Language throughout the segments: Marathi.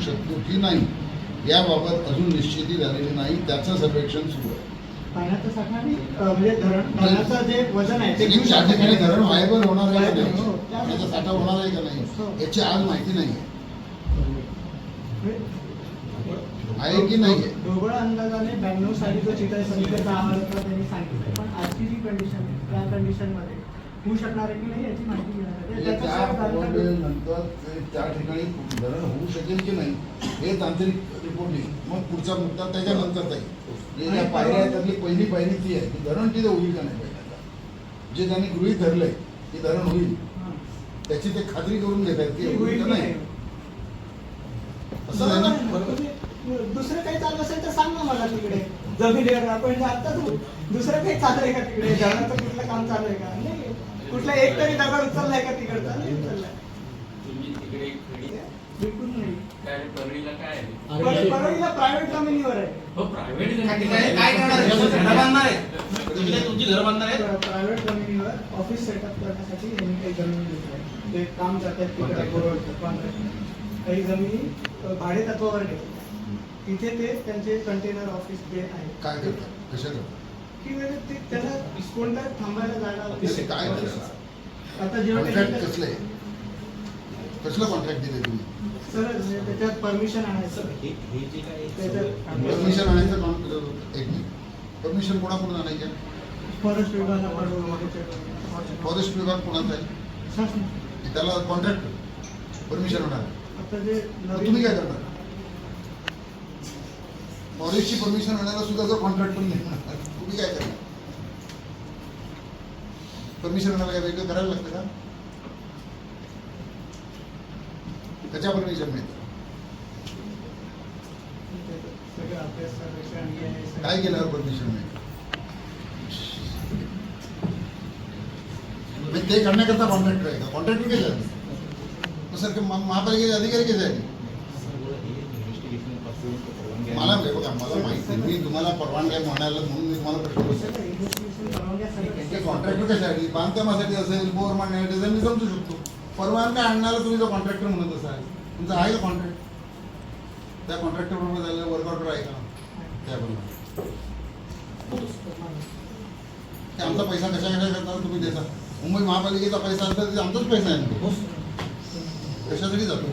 शकतो की नाही याबाबत अजून निश्चिती झालेली नाही. त्याचं सर्वेक्षण सुरू आहे. पाण्याचा साठा आणि म्हणजे धरणाचं जे वजन आहे ते त्या ठिकाणी धरण व्हायबल होणार आहे का हो, नाही, त्या- त्याचा साठा होणार आहे का नाही याची आज माहिती नाही आहे की नाही आहे. ढोबळ अंदाजाने 92 साली जो चित्र समितीचा अहवाल होता त्यांनी सांगितलं, पण आजची जी कंडिशन आहे त्या कंडिशनमध्ये होऊ शकणार आहे की नाही याची माहिती घेण्यात आली. म्हणजे त्याचा त्या सगळा नंतर त्या ठिकाणी धरण होऊ शकेल की नाही हे तांत्रिक रिपोर्ट येईल. मग पुढचा मुद्दा त्याच्यानंतरचा येईल. जे ज्या पायऱ्या आहेत त्यातली पहिली पायरी ती आहे की धरण तिथे होईल का नाही पहिल्यांदा. जे त्यांनी गृहीत धरलंय की धरण होईल त्याची ते खात्री करून घेत आहेत की होईल का नाही. असं आहे ना. दुसरं काही चालू असेल तर सांग ना मला तिकडे जमिनीवर आपण आता दुसरं काही चालू आहे का तिकडे धरणाचं कुठलं काम चालू आहे का नाही. कुठला एक तरी दगड उचललाय का तिकडचा नाही उचललाय. तुम्ही तिकडे बिलकुल नाही. काय परळीला काय आहे? परळीला प्रायव्हेट जमिनीवर आहे. हो प्रायव्हेट काय करणार आहे? घर बांधणार आहे तुमची घर बांधणार आहे. प्रायव्हेट जमिनीवर ऑफिस सेटअप करण्यासाठी यांनी काही जमीन घेतली. ते काम करतात तिकडे काही जमिनी भाडे तत्वावर घेतल्या. तिथे ते त्यांचे कंटेनर ऑफिस जे आहे काय करतात कशा करतात की म्हणजे ते त्याला कोणता थांबायला जागा ते काय करतात. आता जेव्हा कॉन्ट्रॅक्ट कसलं आहे कसलं कॉन्ट्रॅक्ट दिले तुम्ही. सर त्याच्यात परमिशन आणायचं त्याच्यात परमिशन आणायचं एक मिनिट परमिशन कोणाकडून आणायच्या. फॉरेस्ट विभागाकडून फॉरेस्ट विभाग कोणाचा आहे शासन. त्याला कॉन्ट्रॅक्ट परमिशन होणार. आता जे तुम्ही नवीन काय करणार फॉरेस्टची परमिशन आणायला सुद्धा जर कॉन्ट्रॅक्ट पण नाही मिळणार तुम्ही काय करणार. परमिशन आणायला काय वेगळं करायला लागतं का. त्याच्या परमिशन मिळतं. सगळं अभ्यास सर्वेक्षण हे सगळं. काय केल्यावर परमिशन मिळतं. ते करण्याकरता कॉन्ट्रॅक्टर आहे का कॉन्ट्रॅक्टर कसे आहे सर महापालिकेचे अधिकारी कसे आहेत. मला बघा मला माहिती मी तुम्हाला परवानग्या म्हणायला म्हणून मी तुम्हाला प्रश्न विचारतो. इन्व्हेस्टिगेशन परवानग्यासाठी कॉन्ट्रॅक्टर कशासाठी बांधकामासाठी असेल बोर मांडण्यासाठी मी समजू शकतो. परवानग्या आणण्याला तुम्ही जो कॉन्ट्रॅक्टर म्हणत असाल तुमचा आहे का कॉन्ट्रॅक्ट. त्या कॉन्ट्रॅक्टर बरोबर झालेलं वर्क ऑर्डर आहे का त्याबरोबर. आमचा पैसा कशा करता तुम्ही देता. मुंबई महापालिकेचा पैसा असता ते आमचाच पैसा आहे. कशासाठी जातो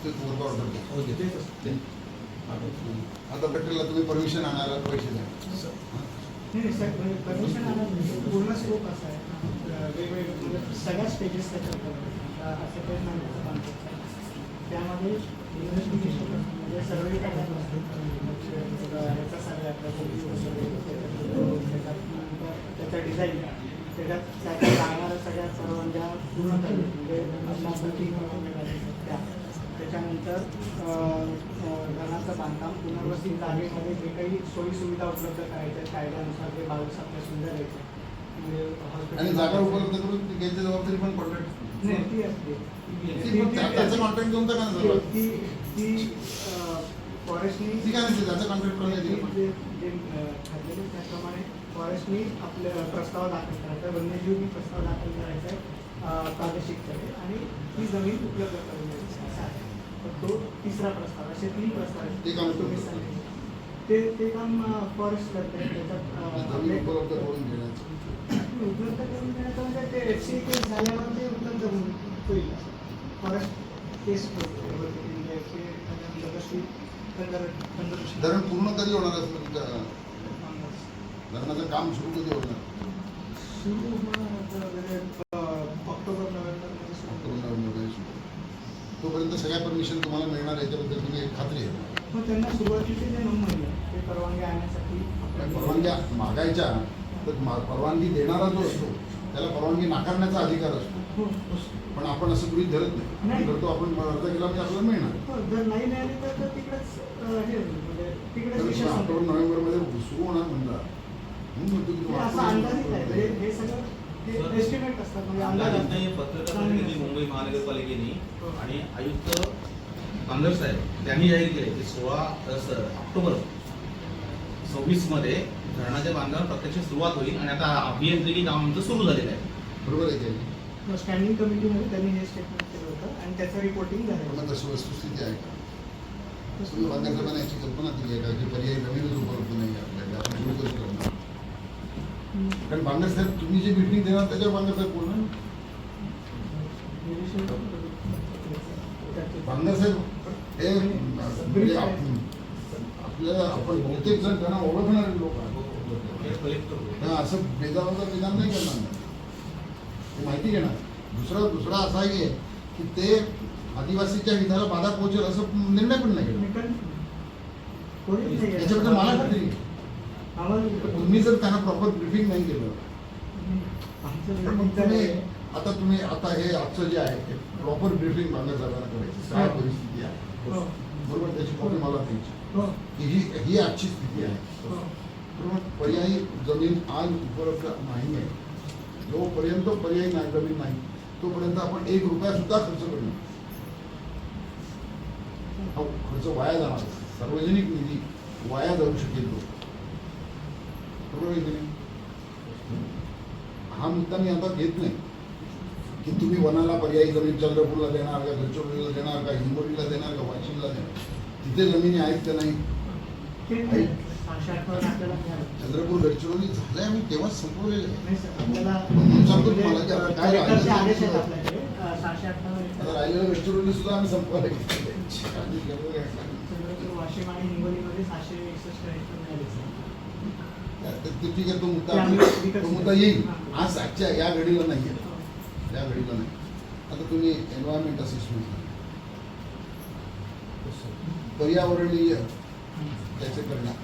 वर्क ऑर्डर. आता पेट्रोलला तुम्ही परमिशन आणायला पैसे द्या. नाही सर परमिशन आणायला पूर्ण स्कोप असा आहे वेगवेगळे सगळ्या स्टेजेस त्याच्यात असं काही नाही कॉन्सेप्ट आहे. त्यामध्ये इन्व्हेस्टिगेशन म्हणजे सर्वे करायला याचा सर्वे त्याचा डिझाईन त्याच्यात त्याच्या लागणाऱ्या सगळ्या परवानग्या पूर्ण करणे म्हणजे त्याच्यानंतर घराचं बांधकाम पुनर्वसित जागेमध्ये जे काही सोयी सुविधा उपलब्ध करायच्या कायद्यानुसार ते 22 आपल्या सुविधा द्यायच्या आणि जागा उपलब्ध करून घ्यायची जबाबदारी पण कॉन्ट्रॅक्ट नाही ती असते त्याचं कॉन्ट्रॅक्ट देऊन का नाही ती फॉरेस्टनी ती काय नसते त्याचं कॉन्ट्रॅक्ट करून जे ठरलेलं त्याप्रमाणे फॉरेस्टनी आपले प्रस्ताव दाखल करायचा वन्यजीव प्रस्ताव दाखल करायचा आहे प्रादेशिककडे आणि ती जमीन उपलब्ध करून द्यायची असा आहे. तर तो तिसरा प्रस्ताव असे 3 प्रस्ताव ते काम आहेत तुम्ही सांगितले ते काम फॉरेस्ट करते त्याच्यात उपलब्ध करून घेण्याचं उपलब्ध करून देण्याचं म्हणजे ते FC केस झाल्यावर ते उपलब्ध होईल. फॉरेस्ट केस धरण पूर्ण कधी होणार असं तुमच्या धरणाचं काम सुरू कधी होणार. सुरू ऑक्टोबर नोव्हेंबर तोपर्यंत सगळ्या परमिशन तुम्हाला मिळणार याच्याबद्दल तुम्ही एक खात्री आहे. मग त्यांना सुरुवातीचे जे 9 महिने ते परवानगी आणण्यासाठी परवानग्या मागायच्या तर परवानगी देणारा जो असतो त्याला परवानगी नाकारण्याचा अधिकार असतो. पण आपण असं गृहीत धरत नाही करतो आपण अर्ज केला म्हणजे आपल्याला मिळणार. जर नाही मिळाली तर तिकडेच हे म्हणजे तिकडेच ऑक्टोबर नोव्हेंबरमध्ये सुरू होणार म्हणतात. असा अंदाजित आहे हे सगळं एस्टिमेट असतात म्हणजे अंदाज पत्रकार मुंबई महानगरपालिकेने आणि आयुक्त कांदर साहेब त्यांनी जाहीर केले की 16 ऑक्टोबर 26 मध्ये धरणाच्या बांधकामाला प्रत्यक्ष सुरुवात होईल आणि आता अभियांत्रिकी काम आमचं सुरू झालेलं आहे. बरोबर आहे. स्टँडिंग कमिटीमध्ये त्यांनी हे स्टेटमेंट केलं होतं आणि आणि त्याचं रिपोर्टिंग झालं. पण तशी वस्तुस्थिती आहे का? तुम्ही बांधकामांना याची कल्पना दिली आहे का की पर्याय नवीनच उपलब्ध नाही आहे आपल्याकडे, आपण सुरू करू शकतो. कारण बांगर साहेब तुम्ही जी मिटिंग देणार त्याच्यावर बांगर साहेब बोलणार. बांगर साहेब हे म्हणजे आपल्याला आपण बहुतेक जण त्यांना ओळखणारे लोक आहेत. असं बेजाबाचं विधान नाही करणार नाही. ते माहिती घेणार. दुसरा असा आहे की ते आदिवासीच्या हिताला बाधा पोहोचेल असं निर्णय पण नाही केला. याच्याबद्दल मला खात्री आहे. तुम्ही जर त्यांना प्रॉपर ब्रिफिंग नाही केलं तर मग तुम्ही आता हे आजचं जे आहे ते प्रॉपर ब्रिफिंग बांगर साहेबांना करायची काय परिस्थिती आहे बरोबर, त्याची कॉपी मला द्यायची की ही आजची स्थिती आहे बरोबर. पर्यायी जमीन आज उपलब्ध नाही आहे. जोपर्यंत पर्यायी जमीन नाही तोपर्यंत आपण 1 रुपया सुद्धा खर्च करू. हा खर्च वाया जाणार, सार्वजनिक निधी वाया जाऊ शकेल तो, बरोबर आहे की नाही. हा मुद्दा मी आता घेत नाही की तुम्ही वनाला पर्यायी जमीन चंद्रपूरला देणार का, गडचिरोलीला देणार का, हिंगोलीला देणार का, वाशिमला देणार. तिथे जमिनी आहेत का नाही. चंद्रपूर गडचिरोली झालंय, आम्ही तेव्हाच संपवलेलं आहे. म्हणून सांगतो तुम्हाला की आता काय आता राहिलेलं गडचिरोली सुद्धा आम्ही संपवायला घेतलेलं आहे. वाशिम आणि हिंगोलीमध्ये 761 हेक्टर मिळाले. ठीक आहे, तो मुद्दा येईल. आज आजच्या या घडीला नाही आहे, या घडीला नाही. आता तुम्ही एन्व्हायरमेंट असेसमेंट पर्यावरणीय त्याचे करणार